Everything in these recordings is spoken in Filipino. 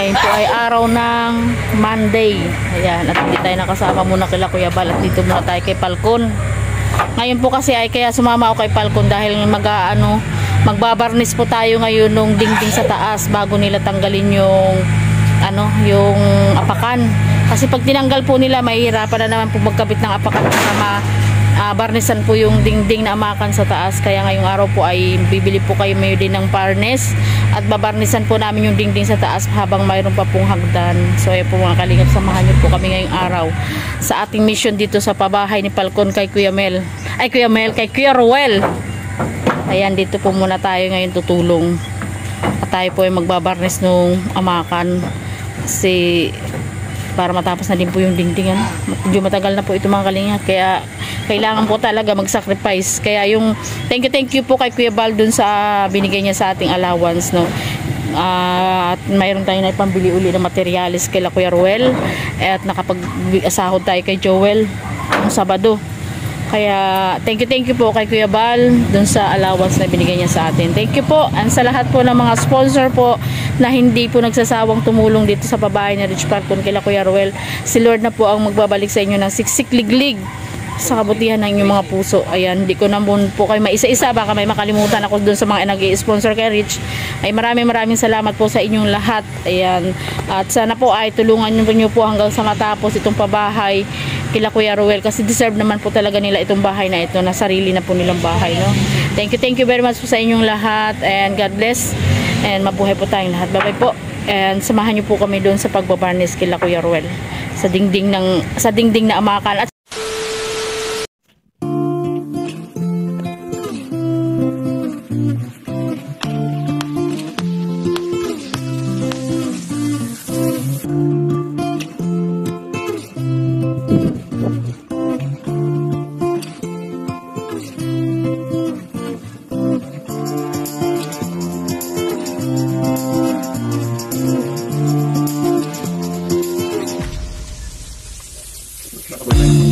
Ngayon po ay araw ng Monday. Ayan, at hindi tayo nakasama muna kila Kuya Bal at dito muna tayo kay Falcon. Ngayon po kasi ay kaya sumama ako kay Falcon dahil magbabarnis po tayo ngayon nung dingding sa taas bago nila tanggalin yung yung apakan. Kasi pag tinanggal po nila, mahihirapan na naman po magkabit ng apakan para barnisan po yung dingding na amakan sa taas. Kaya ngayong araw po ay bibili po kayo mayo din ng barnes at babarnisan po namin yung dingding sa taas habang mayroon pa pong hagdan. So ayan po mga kalingap, samahan niyo po kami ngayong araw sa ating mission dito sa pabahay ni Falcon kay Kuya Mel. Kay Kuya Ruel. Ayan, dito po muna tayo ngayon tutulong. At tayo po ay magbabarnes nung amakan kasi para matapos na din po yung dingding. Medyo matagal na po ito mga kalingap, kaya kailangan po talaga mag-sacrifice. Kaya yung thank you po kay Kuya Bal dun sa binigay niya sa ating allowance, no. At mayroon tayo na ipambili uli ng materialis kay Kuya Ruel at nakapag-asahod tayo kay Joel ng Sabado. Kaya thank you po kay Kuya Bal dun sa allowance na binigay niya sa atin. Thank you po. And sa lahat po ng mga sponsor po na hindi po nagsasawang tumulong dito sa pabahay ni Rich Falcon kila Kuya Ruel. Si Lord na po ang magbabalik sa inyo ng siksik liglig sa kabutihan ng inyong mga puso. Ayan, hindi ko naman po kayo maisa-isa, baka may makalimutan ako dun sa mga nag-i-sponsor kay Rich. Ay maraming salamat po sa inyong lahat. Ayan, at sana po ay tulungan nyo po hanggang sa matapos itong pabahay kila Kuya Ruel, kasi deserve naman po talaga nila itong bahay na ito, na sarili na po nilang bahay, no. Thank you very much po sa inyong lahat, and God bless, and mabuhay po tayong lahat. Bye bye po, and samahan niyo po kami doon sa pagbabarnis kila Kuya Ruel sa dingding na amakan. At Nakabalik.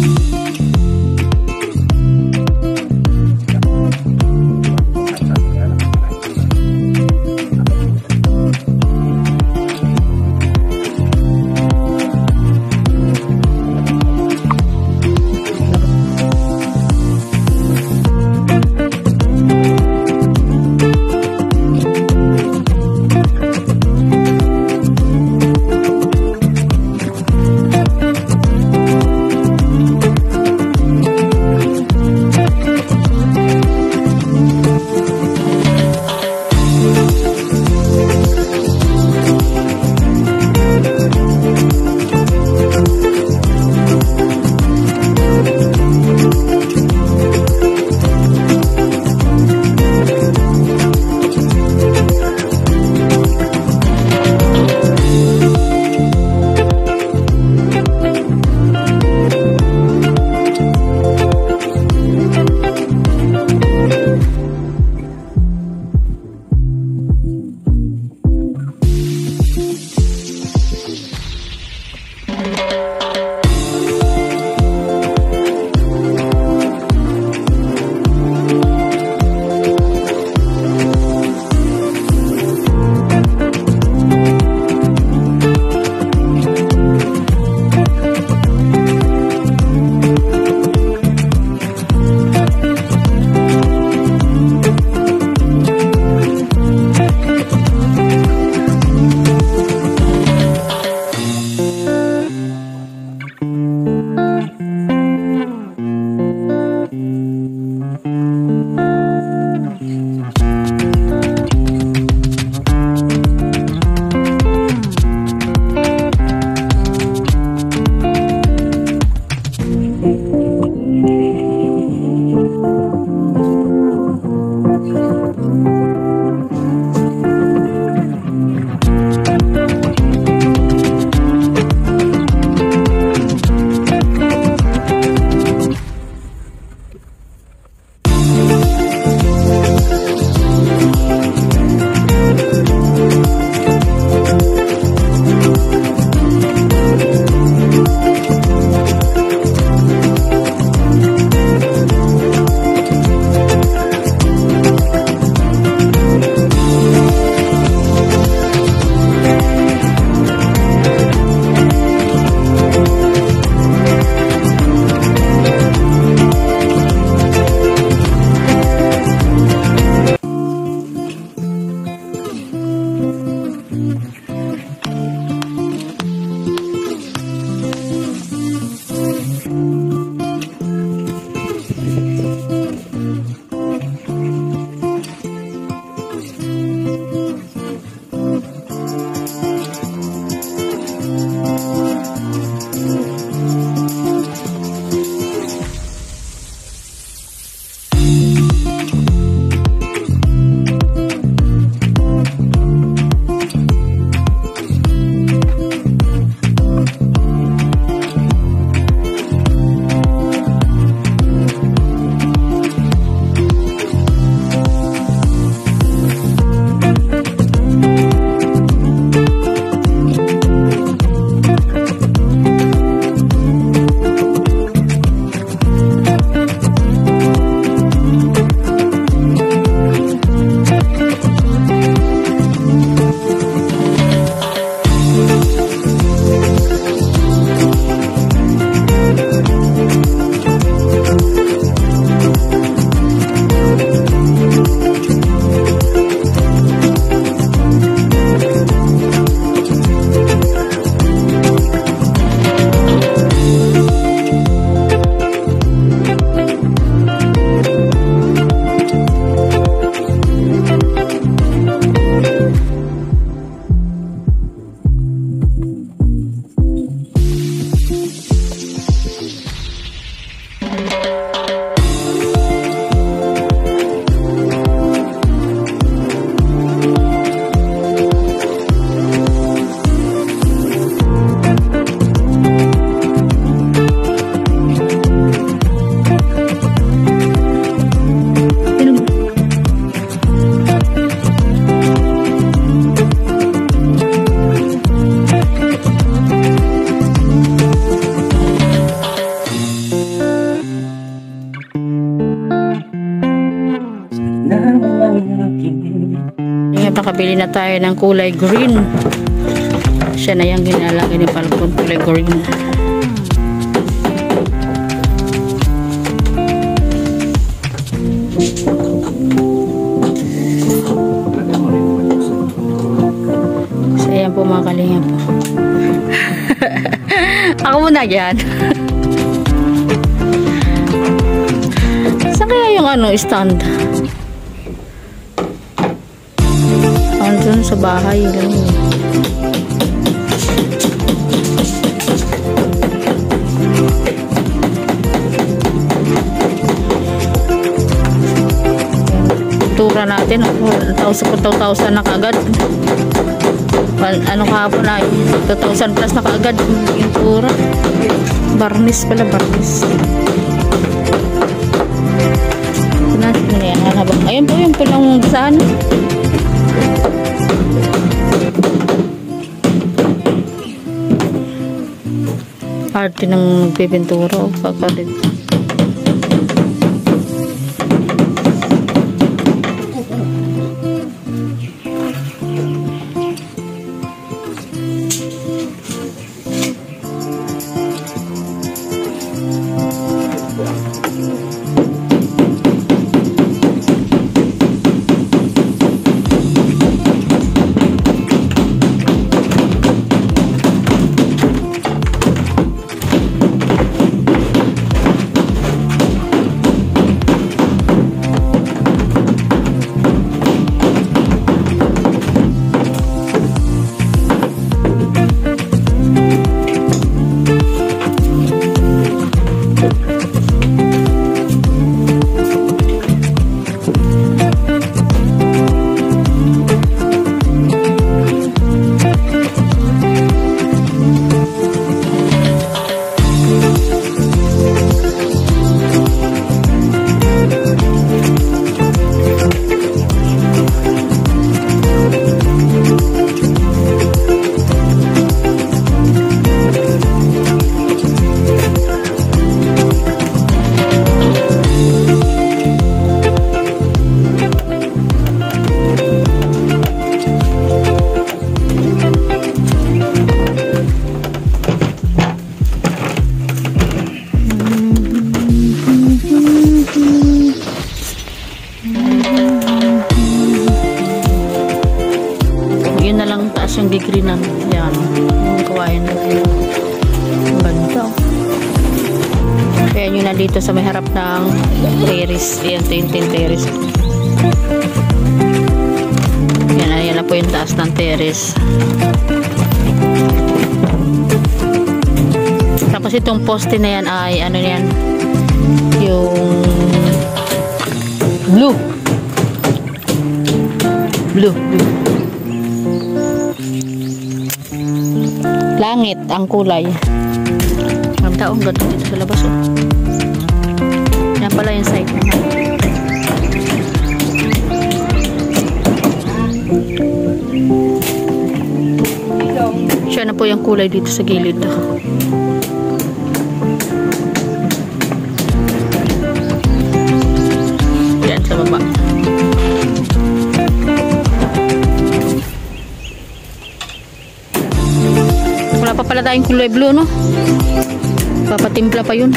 Nakabili na tayo ng kulay green. Siya na yung ginalagay ni Falcon, kulay green. So ayan po mga kalingap. Ako muna dyan. Saan kaya yung ano, stand? Andun sa bahay. Tura natin. 2,000 na kaagad. Ano kahapon na 2,000 plus na kaagad yung tura. Barnis pala, barnis. Ayun po yung pulang saan. Party ng nagpipintura o kakalit. Yung degree ng yan yung kawain na yun. Ang ganda oh. Kaya nyo na dito sa may harap ng terrace. Ayan, tintin terrace. Yan, ayan na po yung taas ng terrace. Tapos itong poste na yan ay ano yan, yung blue. Langit ang kulay. Ang taong ganda dito sa labas oh. Yan pala yung site naman. Siya na po yung kulay dito sa gilid. Yan sa baba. Wala pa pala tayong kulay blue, no? Papatimpla pa yun.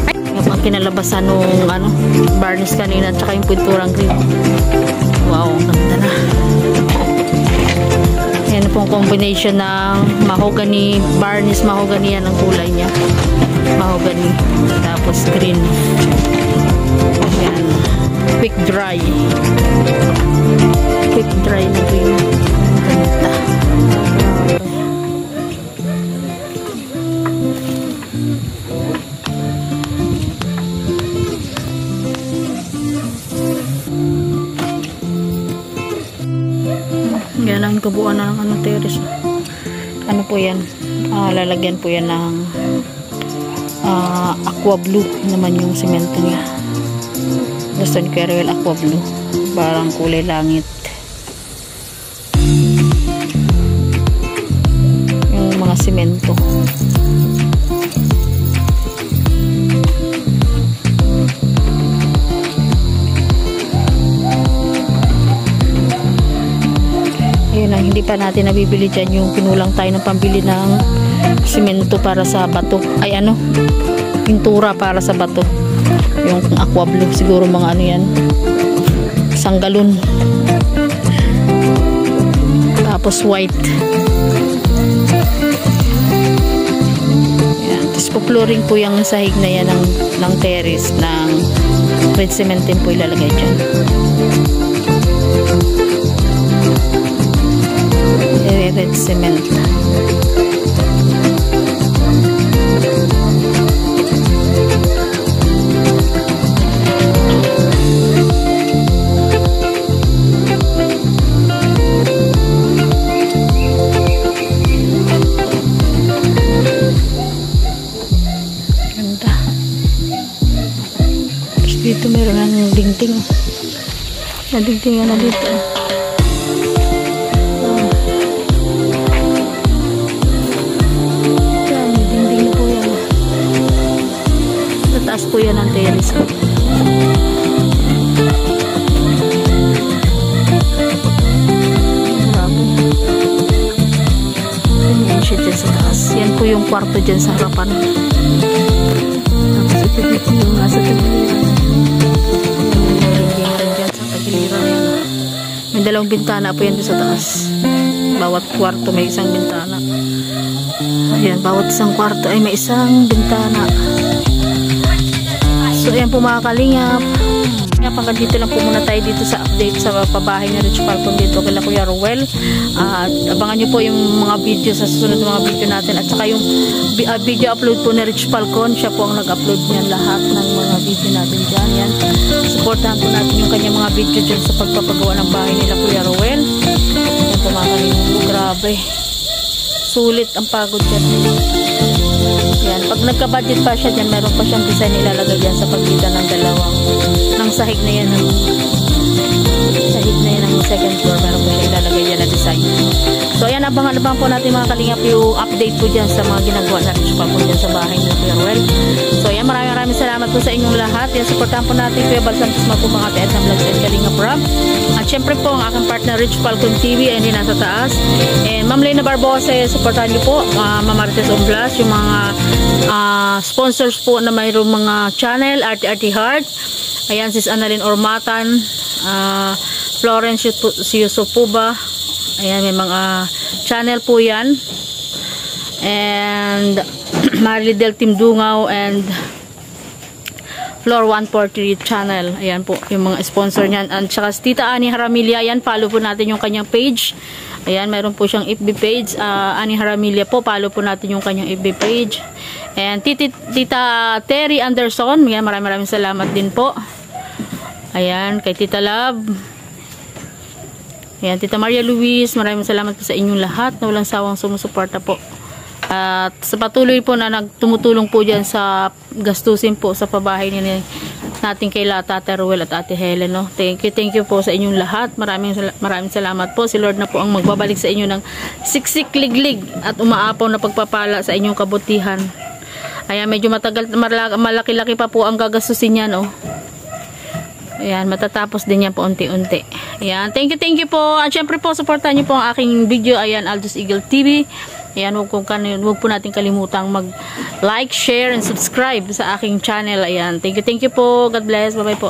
Ay, yung ang kinalabasan nung ano, varnish kanina at saka yung pinturang green. Wow, ang ganda na. Yan pong combination ng mahogany, varnish mahogany, yan ang kulay niya. Mahogany. Tapos green. Yan. Quick dry. Quick dry na green. Ganda. Yan ang kabuuan ng ano, terrace. Ano po yan? Lalagyan po yan ng aqua blue naman yung semento niya. Gusto ni Kerwell aqua blue. Parang kulay langit. Yung mga semento. lang hindi pa natin nabibili dyan yung pinulang tayo ng pambili ng simento para sa bato. Ay ano, pintura para sa bato. Yung aqua blue siguro mga ano yan. Isang galon. Tapos white. Yan. Tapos po-flooring po yung sahig na yan ng terrace ng red cement din po ilalagay dyan. Red cement. Ganda. Tapos dito meron ng dingding. Nadingdingan na dito. Taas po yan ang terrace. Ganyan siya dyan sa taas. Yan po yung kwarto dyan sa harapan. Tapos ito dito yung nasa tagiliran. Yan dyan sa tagiliran. May dalawang bintana po yan sa taas. Bawat kwarto may isang bintana. Ayan, bawat isang kwarto ay may isang bintana. So ayan po mga kalingap. Hanggang dito lang po muna tayo dito sa update sa pabahay ni Rich Falcon dito kay Kuya Ruel. At abangan nyo po yung mga video sa susunod ng mga video natin. At saka yung video upload po ni Rich Falcon. Siya po ang nag-upload niyan lahat ng mga video natin dyan. Yan. Supportahan po natin yung kanyang mga video dyan sa pagpapagawa ng bahay nila Kuya Ruel. Ayan po mga kalingap. Grabe. Sulit ang pagod dyan. Yan. Pag nagka-budget pa siya dyan, meron pa siyang design ilalagay dyan sa pagitan ng dalawang ng sahig na yan ng second floor, meron po ilalagay dyan na design. So ayan, abang-abang po natin mga kalingap yung update po dyan sa mga ginagawa natin pa po dyan sa bahay ng Kuya Ruel. So ayan, maraming salamat po sa inyong lahat. Yan, supportahan po natin Kuya Bal Santos po mga ate at ng vlogs and Kalingap Rob. At syempre po ang aking partner Rich Falcon TV ay nasa taas. And Ma'am Lena Barbosa, supportahan niyo po Ma'am Marites Omblas, yung mga sponsors po na mayroong mga channel, Arte Heart. Ayan, Sis Annalyn Ormatan, Florence Yusupuba. Ayan, may mga channel po yan. And Marilydel Timdungaw and Floor 143 channel. Ayan po, yung mga sponsor niyan. And saka si Tita Ani Haramilia, ayan, follow po natin yung kanyang page. Ayan, meron po siyang FB page. Ani Haramilia po, follow po natin yung kanyang FB page. And Tita Terry Anderson, ayan, maraming salamat din po. Ayan, kay Tita Love. Ayan, Tita Maria Luis, maraming salamat po sa inyong lahat na walang sawang sumusuporta po. At sa patuloy po na nagtumutulong po dyan sa gastusin po sa pabahay natin kay Tate Ruel at Ate Helen. No? Thank you po sa inyong lahat. Maraming salamat po. Si Lord na po ang magbabalik sa inyo ng siksik liglig at umaapaw na pagpapala sa inyong kabutihan. Ayan, medyo malaki-laki pa po ang gagastusin niya, no? Ayan, matatapos din yan po unti-unti. Ayan, thank you po. At syempre po, supportan niyo po ang aking video. Ayan, Aldous Eagle TV. Ayan, huwag po natin kalimutang mag-like, share, and subscribe sa aking channel. Ayan, thank you po. God bless. Bye-bye po.